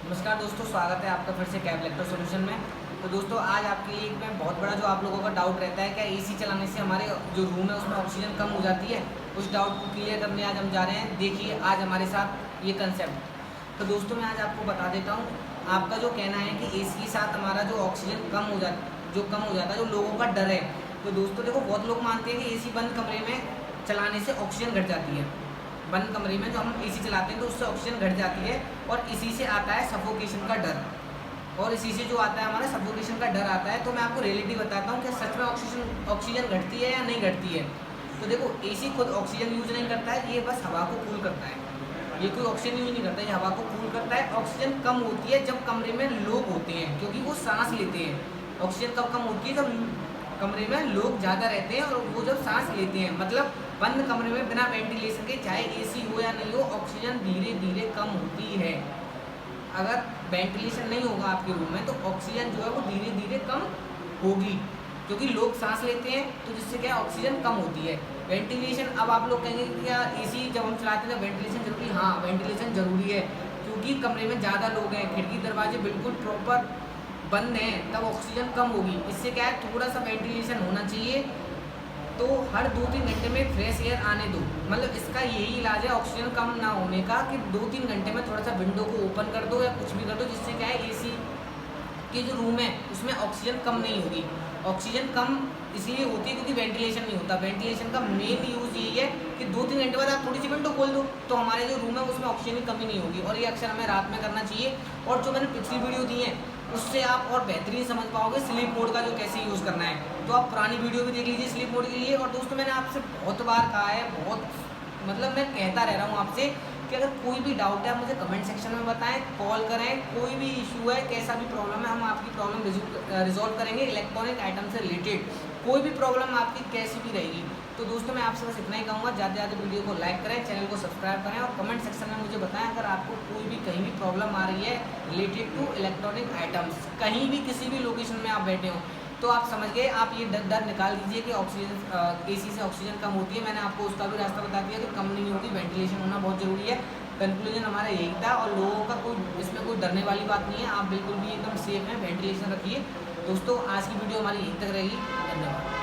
नमस्कार दोस्तों, स्वागत है आपका फिर से कैब इलेक्ट्रो सॉल्यूशन में। तो दोस्तों, आज आपके लिए एक बहुत बड़ा जो आप लोगों का डाउट रहता है, क्या एसी चलाने से हमारे जो रूम है उसमें ऑक्सीजन कम हो जाती है, उस डाउट को क्लियर करने आज हम जा रहे हैं। देखिए आज हमारे साथ ये कंसेप्ट। तो दोस्तों, मैं आज आपको बता देता हूँ। आपका जो कहना है कि एसी के साथ हमारा जो ऑक्सीजन कम हो जाता है, जो लोगों का डर है। तो दोस्तों देखो, बहुत लोग मानते हैं कि एसी बंद कमरे में चलाने से ऑक्सीजन घट जाती है। बंद कमरे में जो हम एसी चलाते हैं तो उससे ऑक्सीजन घट जाती है, और इसी से आता है सफोकेशन का डर। और इसी से जो आता है हमारा सफोकेशन का डर आता है। तो मैं आपको रियलिटी बताता हूँ कि सच में ऑक्सीजन घटती है या नहीं घटती है। तो देखो, एसी खुद ऑक्सीजन यूज नहीं करता है, ये बस हवा को कूल करता है। ये कोई ऑक्सीजन यूज नहीं करता है, ये हवा को कूल करता है। ऑक्सीजन कम होती है जब कमरे में लोग होते हैं, क्योंकि वो सांस लेते हैं। ऑक्सीजन कब कम होती है? जब कमरे में लोग ज़्यादा रहते हैं और वो जब सांस लेते हैं। मतलब बंद कमरे में बिना वेंटिलेशन के, चाहे एसी हो या नहीं हो, ऑक्सीजन धीरे धीरे कम होती है। अगर वेंटिलेशन नहीं होगा आपके रूम में तो ऑक्सीजन जो है वो धीरे धीरे कम होगी, क्योंकि लोग सांस लेते हैं, तो जिससे क्या ऑक्सीजन कम होती है। वेंटिलेशन, अब आप लोग कहेंगे कि क्या एसी जब हम चलाते हैं वेंटिलेशन जरूरी? हाँ, वेंटिलेशन जरूरी है, क्योंकि कमरे में ज़्यादा लोग हैं, खिड़की दरवाजे बिल्कुल प्रॉपर बंद हैं, तब ऑक्सीजन कम होगी। इससे क्या है, थोड़ा सा वेंटिलेशन होना चाहिए। तो हर 2-3 घंटे में फ्रेश एयर आने दो। मतलब इसका यही इलाज है ऑक्सीजन कम ना होने का, कि 2-3 घंटे में थोड़ा सा विंडो को ओपन कर दो या कुछ भी कर दो, जिससे क्या है एसी की जो रूम है उसमें ऑक्सीजन कम नहीं होगी। ऑक्सीजन कम इसलिए होती है क्योंकि वेंटिलेशन नहीं होता। वेंटिलेशन का मेन यूज़ यही है कि 2-3 घंटे बाद आप थोड़ी सी विंडो खोल दो, तो हमारे जो रूम है उसमें ऑक्सीजन की कमी नहीं होगी। और ये अक्सर हमें रात में करना चाहिए। और जो मैंने पिछली वीडियो दी है उससे आप और बेहतरीन समझ पाओगे स्लीप मोड का जो कैसे यूज़ करना है। तो आप पुरानी वीडियो भी देख लीजिए स्लीप मोड के लिए। और दोस्तों, मैंने आपसे बहुत बार कहा है, मतलब मैं कहता रह रहा हूँ आपसे, कि अगर कोई भी डाउट है आप मुझे कमेंट सेक्शन में बताएं, कॉल करें। कोई भी इशू है, कैसा भी प्रॉब्लम है, हम आपकी प्रॉब्लम रिजॉल्व करेंगे। इलेक्ट्रॉनिक आइटम से रिलेटेड कोई भी प्रॉब्लम आपकी कैसी भी रहेगी। तो दोस्तों, मैं आपसे बस इतना ही कहूँगा, ज़्यादा से ज़्यादा वीडियो को लाइक करें, चैनल को सब्सक्राइब करें, और कमेंट सेक्शन में मुझे बताएं अगर आपको कोई भी कहीं भी प्रॉब्लम आ रही है रिलेटेड टू इलेक्ट्रॉनिक आइटम्स। कहीं भी किसी भी लोकेशन में आप बैठे हो तो आप समझ गए, आप ये डर निकाल दीजिए कि ऑक्सीजन एसी से ऑक्सीजन कम होती है। मैंने आपको उसका भी रास्ता बता दिया, तो कम नहीं होगी। वेंटिलेशन होना बहुत ज़रूरी है। कंक्लूजन हमारा यही था, और लोगों का इसमें कोई डरने वाली बात नहीं है। आप बिल्कुल भी एकदम सेफ हैं, वेंटिलेशन रखिए। दोस्तों, आज की वीडियो हमारी यहीं तक रहेगी। धन्यवाद।